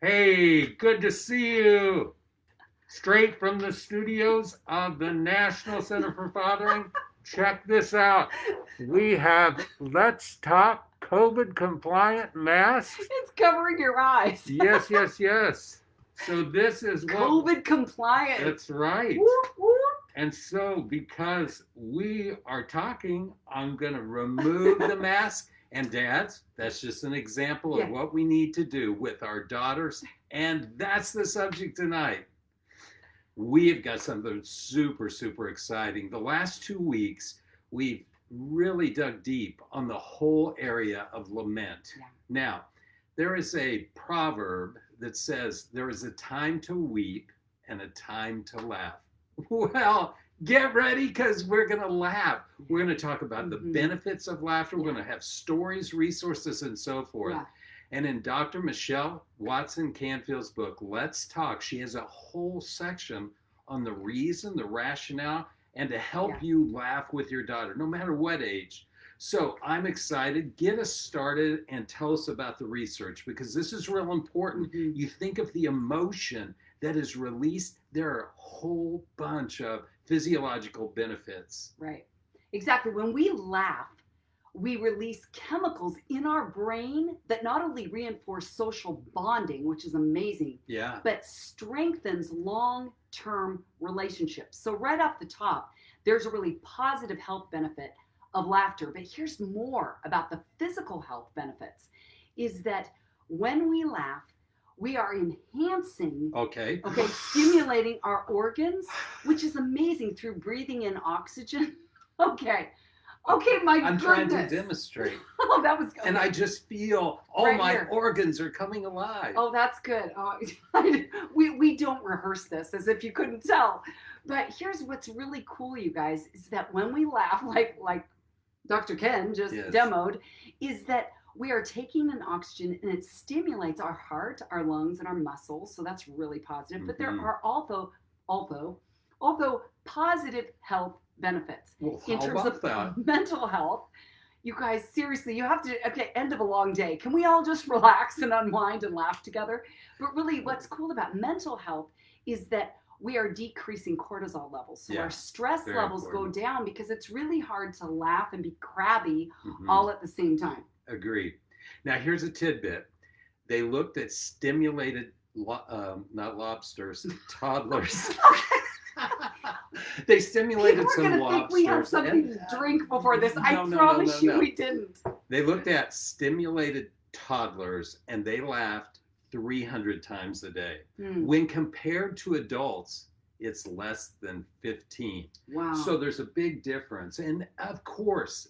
Hey, good to see you. Straight from the studios of the National Center for Fathering. Check this out. We have Let's Talk COVID compliant masks. It's covering your eyes. Yes, yes, yes. So this is what COVID compliant. that's right. Whoop, whoop. And so because we are talking, I'm going to remove the mask. And dads, that's just an example of what we need to do with our daughters. And that's the subject tonight. We've got something super, super exciting. The last 2 weeks, we've really dug deep on the whole area of lament. Yeah. Now, there is a proverb that says there is a time to weep and a time to laugh. Well, get ready because we're going to laugh. We're going to talk about the benefits of laughter. We're going to have stories, resources, and so forth. Yeah. And in Dr. Michelle Watson Canfield's book, Let's Talk, she has a whole section on the reason, the rationale, and to help you laugh with your daughter, no matter what age. So I'm excited. Get us started and tell us about the research because this is real important. You think of the emotion that is released, there are a whole bunch of physiological benefits. Right. Exactly. When we laugh, we release chemicals in our brain that not only reinforce social bonding, which is amazing, but strengthens long-term relationships. So right off the top, there's a really positive health benefit of laughter. But here's more about the physical health benefits, is that when we laugh, we are enhancing, stimulating our organs, which is amazing through breathing in oxygen. I'm trying to demonstrate. Oh, that was good. And I just feel, my organs are coming alive. Oh, that's good. We don't rehearse this, as if you couldn't tell. But here's what's really cool, you guys, is that when we laugh, like Dr. Ken just demoed, is that we are taking in oxygen and it stimulates our heart, our lungs, and our muscles. So that's really positive. But there are also positive health benefits in terms of mental health. You guys, seriously, you have to, end of a long day. Can we all just relax and unwind and laugh together? But really, what's cool about mental health is that we are decreasing cortisol levels. So our stress levels go down because it's really hard to laugh and be crabby all at the same time. Agreed. Now, here's a tidbit. They looked at stimulated, not lobsters, toddlers. They stimulated some lobsters. Think we had something to drink before this. I promise you we didn't. They looked at stimulated toddlers and they laughed 300 times a day. When compared to adults, it's less than 15. Wow. So there's a big difference. And of course,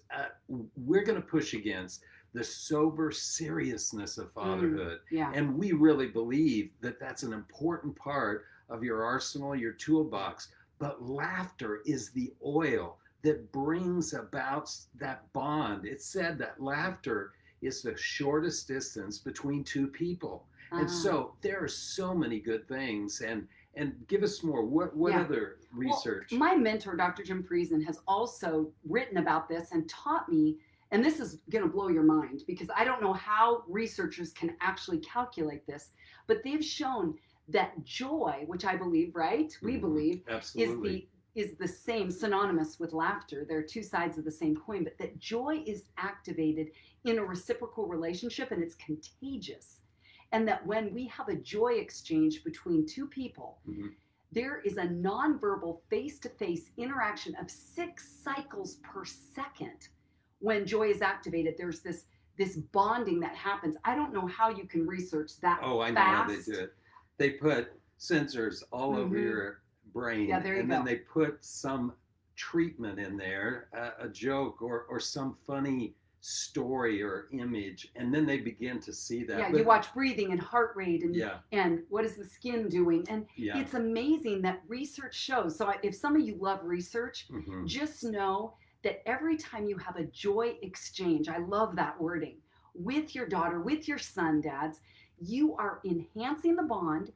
we're going to push against the sober seriousness of fatherhood. And we really believe that that's an important part of your arsenal, your toolbox. But laughter is the oil that brings about that bond. It's said that laughter is the shortest distance between two people. And so there are so many good things. And give us more. What other research? Well, my mentor, Dr. Jim Friesen, has also written about this and taught me, and this is going to blow your mind because I don't know how researchers can actually calculate this, but they've shown that joy, which I believe, right? We believe is the same, synonymous with laughter. They're two sides of the same coin, but that joy is activated in a reciprocal relationship and it's contagious. And that when we have a joy exchange between two people, there is a nonverbal face-to-face interaction of 6 cycles per second. When joy is activated, there's this bonding that happens. I don't know how you can research that fast. Oh, I know how they do it. They put sensors all over your brain, then they put some treatment in there, a joke or some funny story or image, and then they begin to see that. You watch breathing and heart rate and what is the skin doing, and it's amazing that research shows. So if some of you love research, just know that every time you have a joy exchange, I love that wording, with your daughter, with your son, dads, you are enhancing the bond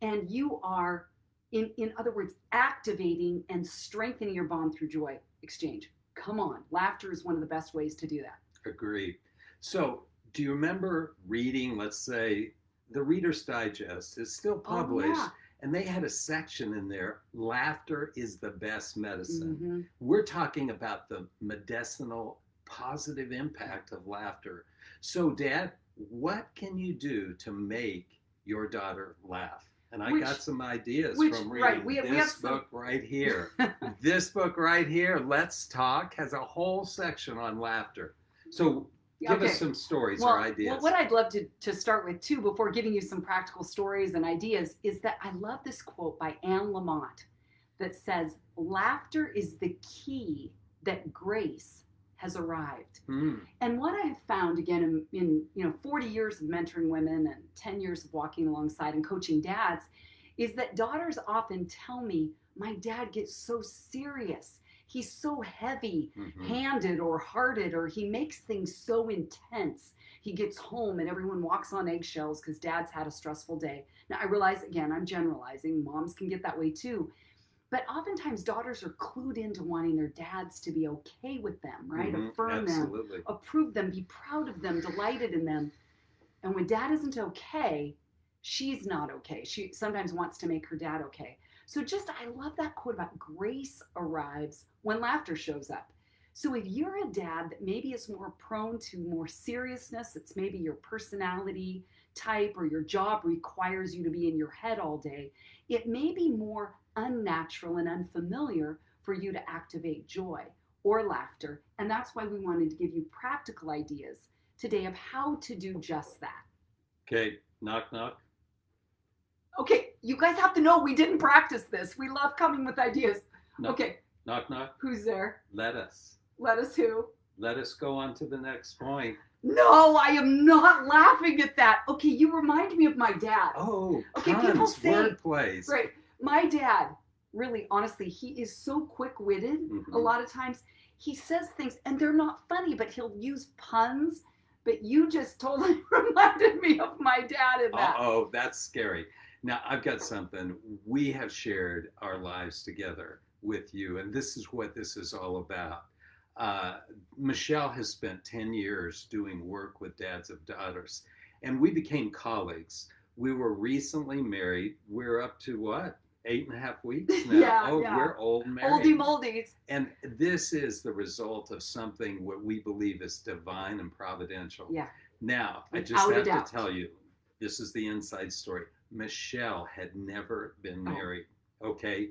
and you are, in other words, activating and strengthening your bond through joy exchange. Come on, laughter is one of the best ways to do that. Agreed. So do you remember reading, let's say, the Reader's Digest is still published. Oh, yeah. And they had a section in there, laughter is the best medicine. Mm-hmm. We're talking about the medicinal positive impact of laughter. So, Dad, what can you do to make your daughter laugh? And I got some ideas from reading this book right here. This book right here, Let's Talk, has a whole section on laughter. So give us some stories or ideas. Well, what I'd love to start with, too, before giving you some practical stories and ideas, is that I love this quote by Anne Lamott that says, laughter is the key that grace has arrived. And what I have found, again, in 40 years of mentoring women and 10 years of walking alongside and coaching dads, is that daughters often tell me, my dad gets so serious. He's so heavy-handed or hearted, or he makes things so intense. He gets home and everyone walks on eggshells because dad's had a stressful day. Now, I realize, again, I'm generalizing. Moms can get that way too. But oftentimes daughters are clued into wanting their dads to be okay with them, right? Affirm them, approve them, be proud of them, delighted in them. And when dad isn't okay, she's not okay. She sometimes wants to make her dad okay. So I love that quote about grace arrives when laughter shows up. So if you're a dad that maybe is more prone to more seriousness, it's maybe your personality type or your job requires you to be in your head all day, it may be more unnatural and unfamiliar for you to activate joy or laughter. And that's why we wanted to give you practical ideas today of how to do just that. Okay, knock, knock. Okay, you guys have to know we didn't practice this. We love coming with ideas. No. Okay. Knock, knock. Who's there? Let us. Let us who? Let us go on to the next point. No, I am not laughing at that. Okay, you remind me of my dad. Oh, okay, people say word plays. Right. My dad, really, honestly, he is so quick-witted. A lot of times he says things and they're not funny, but he'll use puns. But you just totally reminded me of my dad in that. Oh, that's scary. Now, I've got something. We have shared our lives together with you, and this is what this is all about. Michelle has spent 10 years doing work with dads of daughters, and we became colleagues. We were recently married. We're up to what? 8.5 weeks now. We're old married. Oldie moldies. And this is the result of something what we believe is divine and providential. Yeah. Now, I just have to tell you, this is the inside story. Michelle had never been married. Okay.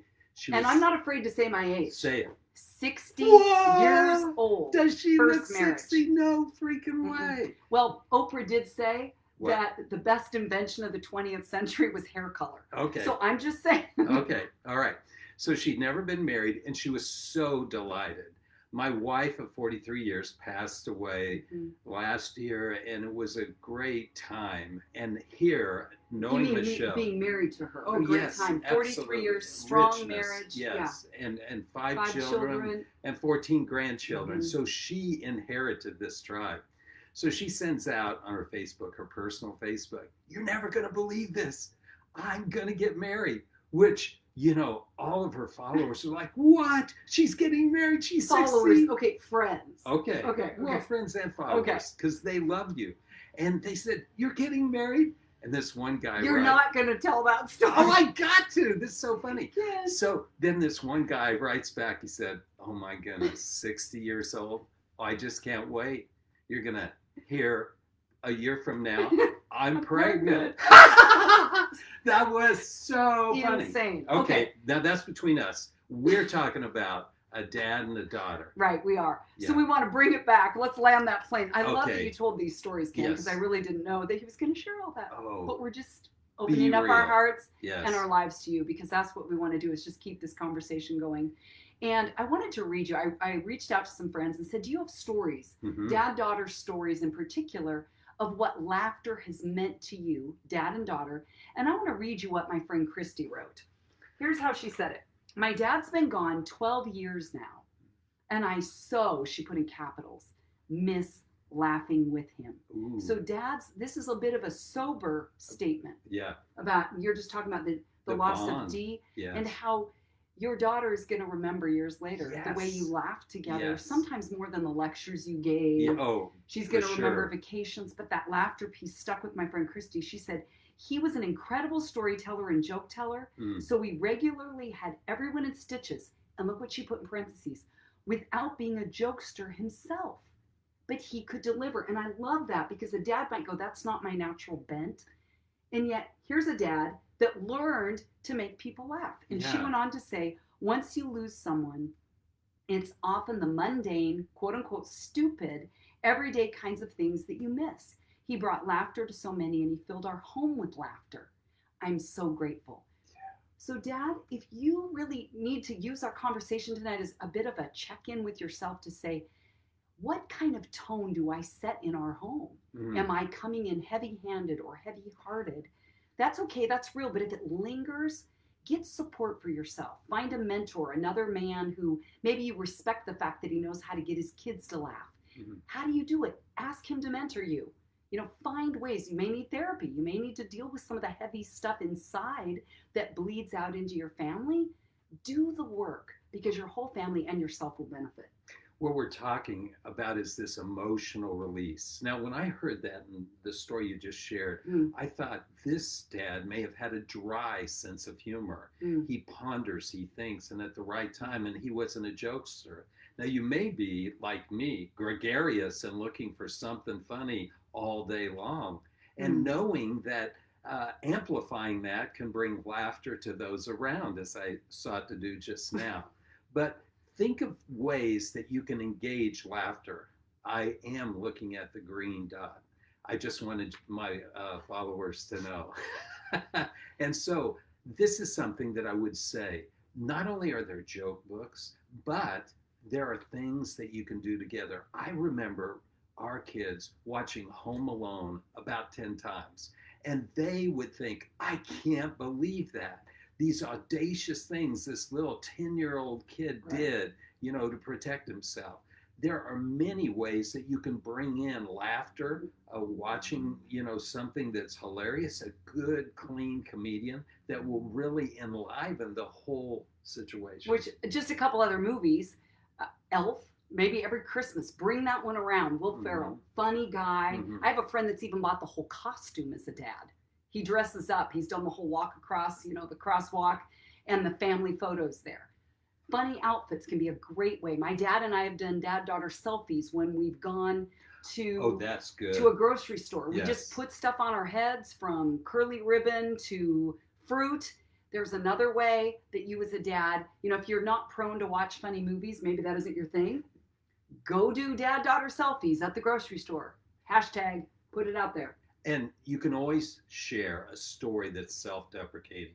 I'm not afraid to say my age. Say it. 60 years old. Does she look marriage. 60? No freaking way. Well, Oprah did say that the best invention of the 20th century was hair color. Okay. So I'm just saying. Okay. All right. So she'd never been married, and she was so delighted. My wife of 43 years passed away last year, and it was a great time. And here, knowing Michelle, being married to her, a great time. 43 years, strong marriage, yes, and five children and 14 grandchildren. So she inherited this tribe. So she sends out on her Facebook, her personal Facebook, "You're never going to believe this. I'm going to get married," which, all of her followers are like, "What? She's getting married. She's followers. 60. Okay, friends. Okay. Well, friends and followers, because they love you. And they said, "You're getting married?" And this one guy, you're not going to tell that story. Oh, I got to. This is so funny. Yes. So then this one guy writes back. He said, "Oh my goodness, 60 years old. I just can't wait. You're going to hear a year from now, I'm pregnant." That was so funny. Insane. Okay, now that's between us. We're talking about a dad and a daughter. Right, we are. Yeah. So we want to bring it back. Let's land that plane. I love that you told these stories, Ken, because I really didn't know that he was going to share all that. But we're just opening up our hearts and our lives to you, because that's what we want to do, is just keep this conversation going. And I wanted to read you. I reached out to some friends and said, do you have stories, dad-daughter stories in particular, of what laughter has meant to you, dad and daughter? And I want to read you what my friend Christy wrote. Here's how she said it. "My dad's been gone 12 years now, and she put in capitals, miss laughing with him." Ooh. So dads, this is a bit of a sober statement. Yeah. About, you're just talking about the loss bond. Of Dee, and how your daughter is going to remember years later the way you laughed together, sometimes more than the lectures you gave. Yeah. Oh, she's going to remember vacations, but that laughter piece stuck with my friend Christy. She said, He was an incredible storyteller and joke teller. So we regularly had everyone in stitches. And look what she put in parentheses, without being a jokester himself. But he could deliver. And I love that, because a dad might go, that's not my natural bent. And yet here's a dad that learned to make people laugh. And she went on to say, once you lose someone, it's often the mundane, quote unquote, stupid, everyday kinds of things that you miss. He brought laughter to so many, and he filled our home with laughter. I'm so grateful. So, Dad, if you really need to use our conversation tonight as a bit of a check-in with yourself to say, what kind of tone do I set in our home? Am I coming in heavy-handed or heavy-hearted? That's okay, that's real, but if it lingers, get support for yourself. Find a mentor, another man who maybe you respect the fact that he knows how to get his kids to laugh. How do you do it? Ask him to mentor you. Find ways. You may need therapy. You may need to deal with some of the heavy stuff inside that bleeds out into your family. Do the work, because your whole family and yourself will benefit. What we're talking about is this emotional release. Now, when I heard that in the story you just shared, I thought this dad may have had a dry sense of humor. He ponders, he thinks, and at the right time, and he wasn't a jokester. Now, you may be, like me, gregarious and looking for something funny all day long, and knowing that amplifying that can bring laughter to those around, as I sought to do just now. But think of ways that you can engage laughter. I am looking at the green dot. I just wanted my followers to know. And so this is something that I would say, not only are there joke books, but there are things that you can do together. I remember our kids watching Home Alone about 10 times, and they would think, I can't believe that. These audacious things this little 10-year-old kid did, to protect himself. There are many ways that you can bring in laughter, watching, something that's hilarious, a good, clean comedian that will really enliven the whole situation. Which, just a couple other movies, Elf, maybe every Christmas, bring that one around. Will Ferrell, funny guy. I have a friend that's even bought the whole costume as a dad. He dresses up. He's done the whole walk across, the crosswalk, and the family photos there. Funny outfits can be a great way. My dad and I have done dad-daughter selfies when we've gone to that's good. To a grocery store. We just put stuff on our heads, from curly ribbon to fruit. There's another way that you as a dad, if you're not prone to watch funny movies, maybe that isn't your thing, go do dad-daughter selfies at the grocery store. Hashtag, put it out there. And you can always share a story that's self-deprecating.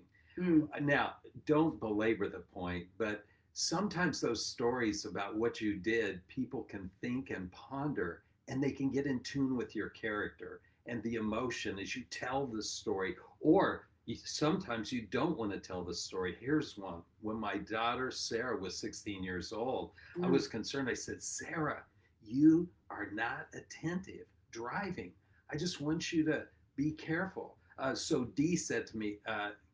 Now, don't belabor the point, but sometimes those stories about what you did, people can think and ponder, and they can get in tune with your character and the emotion as you tell the story. Or sometimes you don't want to tell the story. Here's one. When my daughter, Sarah, was 16 years old, I was concerned. I said, Sarah, you are not attentive driving. I just want you to be careful. So Dee said to me,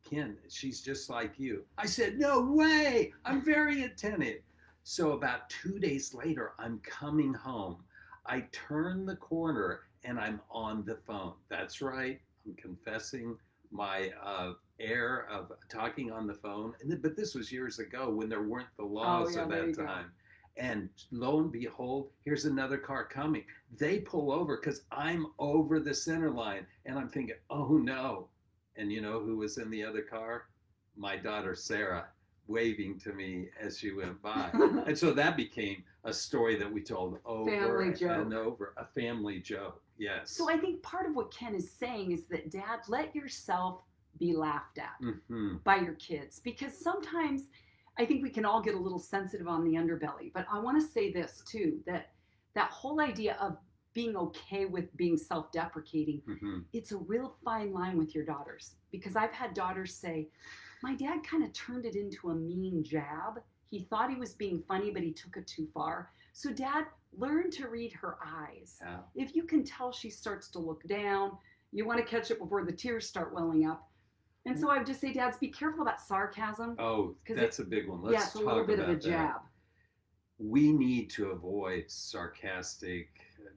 Ken, she's just like you. I said, no way, I'm very attentive. So about 2 days later, I'm coming home. I turn the corner and I'm on the phone. That's right, I'm confessing my error of talking on the phone. But this was years ago when there weren't the laws of that time. And lo and behold, here's another car coming. They pull over because I'm over the center line. And I'm thinking, oh no. And you know who was in the other car? My daughter, Sarah, waving to me as she went by. And so that became a story that we told over and over. A family joke, yes. So I think part of what Ken is saying is that, Dad, let yourself be laughed at by your kids. Because sometimes I think we can all get a little sensitive on the underbelly. But I want to say this too, that whole idea of being okay with being self-deprecating, it's a real fine line with your daughters. Because I've had daughters say, my dad kind of turned it into a mean jab. He thought he was being funny, but he took it too far. So Dad, learn to read her eyes. Yeah. If you can tell she starts to look down, you want to catch it before the tears start welling up. And so I would just say, dads, be careful about sarcasm. Oh, that's a big one. Let's it's a little bit of a jab. We need to avoid sarcastic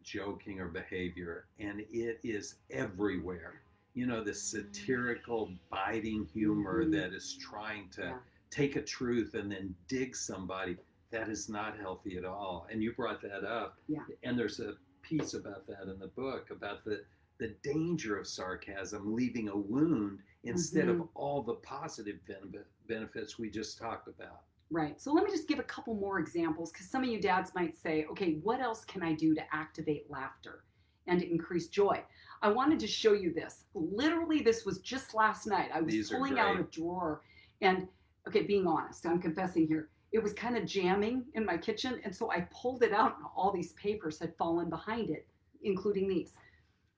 joking or behavior, and it is everywhere. this satirical, biting humor that is trying to take a truth and then dig somebody. That is not healthy at all. And you brought that up. Yeah. And there's a piece about that in the book, about the danger of sarcasm leaving a wound instead of all the positive benefits we just talked about. Right. So let me just give a couple more examples, because some of you dads might say, okay, what else can I do to activate laughter and to increase joy? I wanted to show you this. Literally, this was just last night. I was pulling out a drawer and, okay, being honest, I'm confessing here, it was kind of jamming in my kitchen. And so I pulled it out and all these papers had fallen behind it, including these.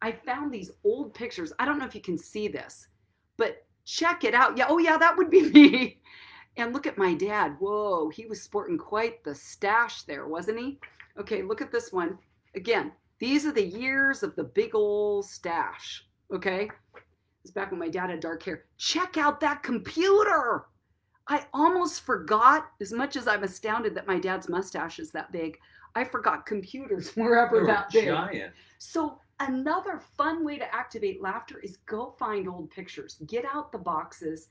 I found these old pictures. I don't know if you can see this, but check it out. Yeah. Oh yeah, that would be me. And look at my dad. Whoa, he was sporting quite the stash there, wasn't he? Okay, look at this one. Again, these are the years of the big old stash. Okay? It's back when my dad had dark hair. Check out that computer. I almost forgot, as much as I'm astounded that my dad's mustache is that big, I forgot computers were ever that big. Giant. So another fun way to activate laughter is go find old pictures. Get out the boxes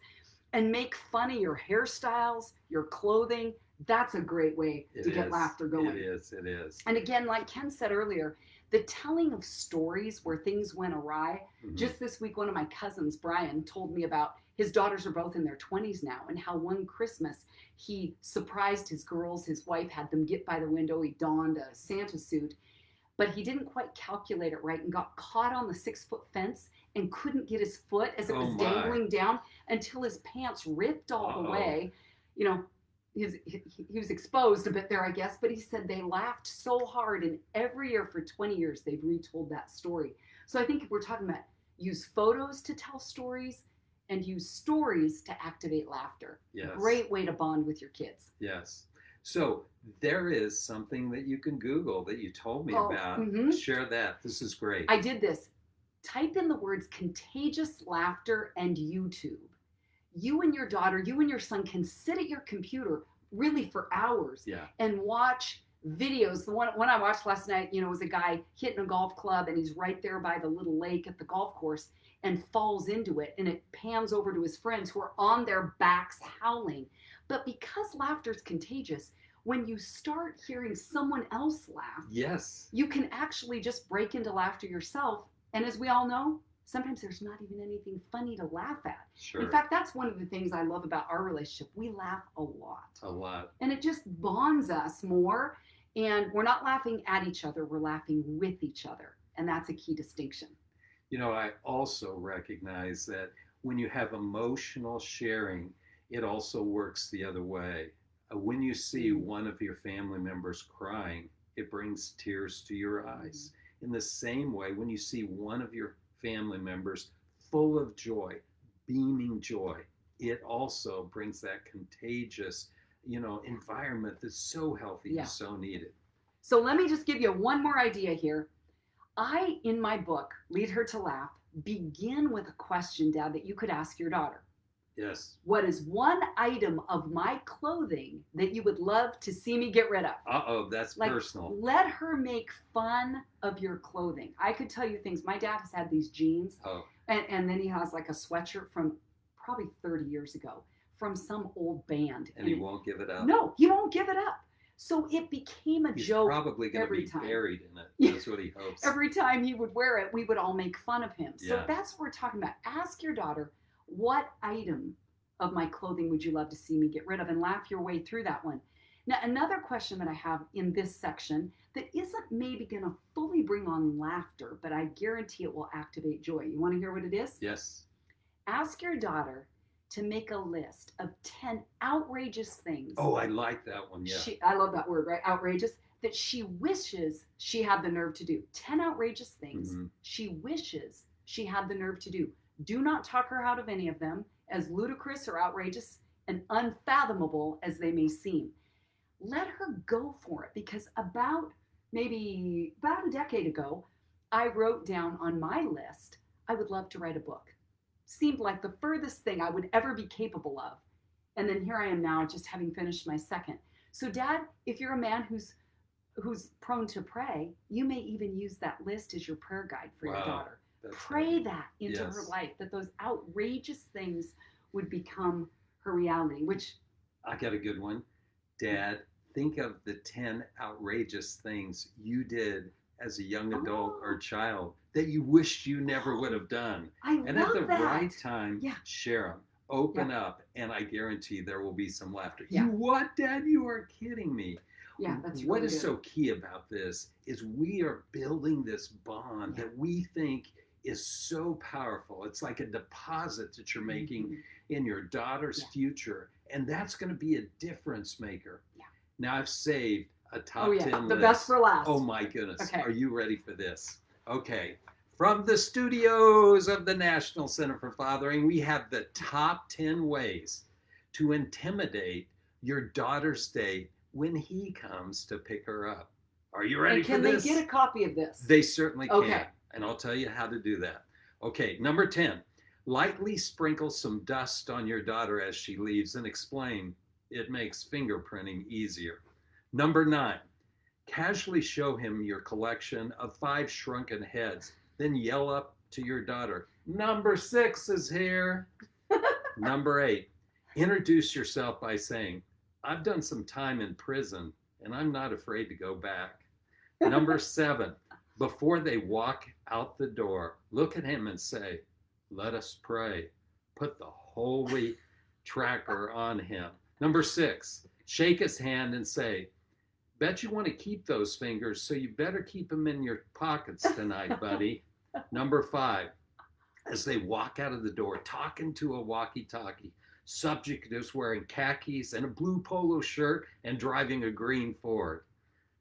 and make fun of your hairstyles, your clothing. That's a great way to get laughter going. It is. And again, like Ken said earlier, the telling of stories where things went awry. Just this week, one of my cousins, Brian, told me about his daughters are both in their 20s now, and how one Christmas he surprised his girls. His wife had them get by the window. He donned a Santa suit, but he didn't quite calculate it right and got caught on the 6-foot fence and couldn't get his foot as it was dangling down until his pants ripped all the way. He was exposed a bit there, I guess, but he said they laughed so hard, and every year for 20 years they've retold that story. So I think if we're talking about use photos to tell stories and use stories to activate laughter. Yes. Great way to bond with your kids. Yes. So there is something that you can Google that you told me about. Share that. This is great. I did this. Type in the words contagious laughter and YouTube. You and your daughter, you and your son can sit at your computer really for hours and watch videos. The one I watched last night, was a guy hitting a golf club, and he's right there by the little lake at the golf course and falls into it, and it pans over to his friends who are on their backs howling. But because laughter is contagious, when you start hearing someone else laugh, you can actually just break into laughter yourself. And as we all know, sometimes there's not even anything funny to laugh at. Sure. In fact, that's one of the things I love about our relationship. We laugh a lot. A lot. And it just bonds us more. And we're not laughing at each other, we're laughing with each other. And that's a key distinction. I also recognize that when you have emotional sharing, it also works the other way. When you see one of your family members crying, it brings tears to your eyes. In the same way, when you see one of your family members full of joy, beaming joy, it also brings that contagious, environment that's so healthy and so needed. So let me just give you one more idea here. I, in my book, Lead Her to Laugh, begin with a question, Dad, that you could ask your daughter. Yes. What is one item of my clothing that you would love to see me get rid of? That's personal. Let her make fun of your clothing. I could tell you things. My dad has had these jeans, and then he has like a sweatshirt from probably 30 years ago from some old band. And he won't give it up? No, he won't give it up. So it became a He's joke. He's probably going to be buried in it. That's what he hopes. Every time he would wear it, we would all make fun of him. So that's what we're talking about. Ask your daughter, what item of my clothing would you love to see me get rid of? And laugh your way through that one. Now, another question that I have in this section that isn't maybe going to fully bring on laughter, but I guarantee it will activate joy. You want to hear what it is? Yes. Ask your daughter to make a list of 10 outrageous things. Oh, I like that one. Yeah. I love that word, right? Outrageous. That she wishes she had the nerve to do. 10 outrageous things she wishes she had the nerve to do. Do not talk her out of any of them, as ludicrous or outrageous and unfathomable as they may seem. Let her go for it, because about a decade ago, I wrote down on my list, I would love to write a book. Seemed like the furthest thing I would ever be capable of. And then here I am now, just having finished my second. So Dad, if you're a man who's prone to pray, you may even use that list as your prayer guide for your daughter. pray that into her life, that those outrageous things would become her reality, which... I got a good one. Dad, think of the 10 outrageous things you did as a young adult or child that you wished you never would have done. And at the right time, share them. Open up, and I guarantee there will be some laughter. You what, Dad? You are kidding me. Yeah, that's really what is so key about this is we are building this bond that we think is so powerful. It's like a deposit that you're making in your daughter's future, and that's going to be a difference maker. Yeah. Now I've saved a top 10 list. The best for last. Oh my goodness. Okay. Are you ready for this? Okay. From the studios of the National Center for Fathering, we have the top 10 ways to intimidate your daughter's date when he comes to pick her up. Are you ready for this? Can they get a copy of this? They certainly can. And I'll tell you how to do that. Okay, number 10, lightly sprinkle some dust on your daughter as she leaves and explain it makes fingerprinting easier. Number 9, casually show him your collection of 5 shrunken heads. Then yell up to your daughter, number 6 is here. Number 8, introduce yourself by saying, I've done some time in prison and I'm not afraid to go back. Number 7, before they walk out the door, look at him and say, let us pray. Put the holy tracker on him. Number 6, shake his hand and say, bet you want to keep those fingers, so you better keep them in your pockets tonight, buddy. Number 5, as they walk out of the door, talking to a walkie-talkie, subject is wearing khakis and a blue polo shirt and driving a green Ford.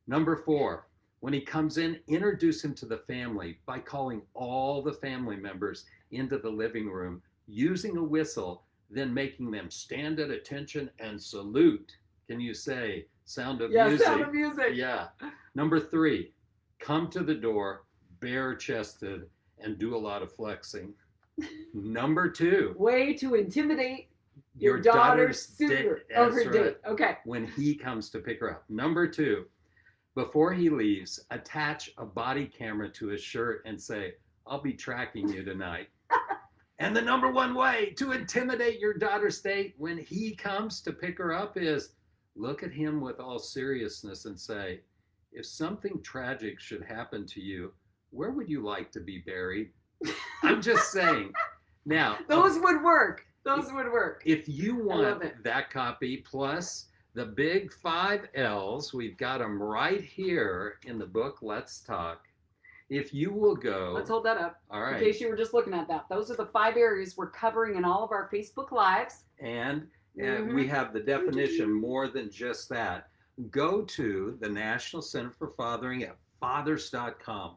Number 4, when he comes in, introduce him to the family by calling all the family members into the living room, using a whistle, then making them stand at attention and salute. Can you say sound of music? Yeah, sound of music. Yeah. Number 3, come to the door bare-chested and do a lot of flexing. Number 2, way to intimidate your daughter's suitor of her date. Okay. When he comes to pick her up. Number 2, before he leaves, attach a body camera to his shirt and say, I'll be tracking you tonight. And the number 1 way to intimidate your daughter's date when he comes to pick her up is look at him with all seriousness and say, if something tragic should happen to you, where would you like to be buried? I'm just saying. Now, those would work. Those would work. If you want that copy plus the big 5 L's, we've got them right here in the book, Let's Talk. If you will go. Let's hold that up. All right. In case you were just looking at that. Those are the 5 areas we're covering in all of our Facebook Lives. And we have the definition more than just that. Go to the National Center for Fathering at fathers.com,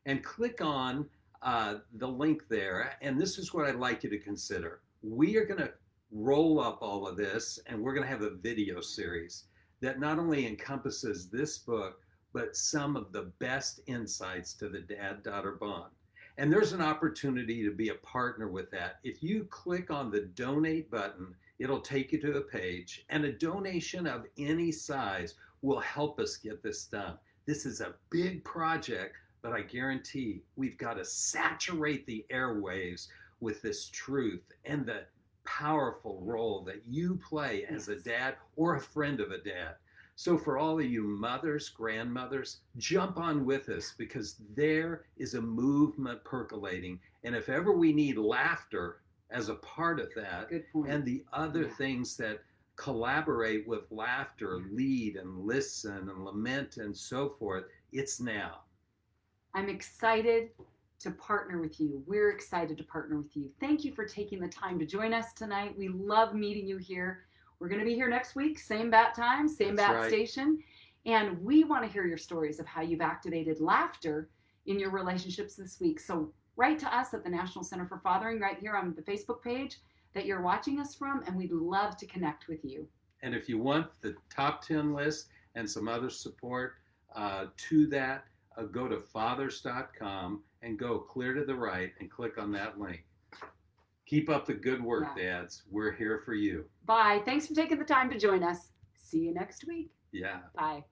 and click on the link there. And this is what I'd like you to consider. We are going to roll up all of this, and we're going to have a video series that not only encompasses this book, but some of the best insights to the dad-daughter bond. And there's an opportunity to be a partner with that. If you click on the donate button, it'll take you to a page, and a donation of any size will help us get this done. This is a big project, but I guarantee we've got to saturate the airwaves with this truth and the powerful role that you play as a dad or a friend of a dad. So for all of you mothers, grandmothers, jump on with us, because there is a movement percolating. And if ever we need laughter as a part of that, and the other things that collaborate with laughter, lead and listen and lament and so forth, it's now. I'm excited to partner with you. We're excited to partner with you. Thank you for taking the time to join us tonight. We love meeting you here. We're going to be here next week, same bat time, same bat station. And we want to hear your stories of how you've activated laughter in your relationships this week. So write to us at the National Center for Fathering right here on the Facebook page that you're watching us from, and we'd love to connect with you. And if you want the top 10 list and some other support to that, go to fathers.com and go clear to the right and click on that link. Keep up the good work, dads. We're here for you. Bye. Thanks for taking the time to join us. See you next week. Yeah. Bye.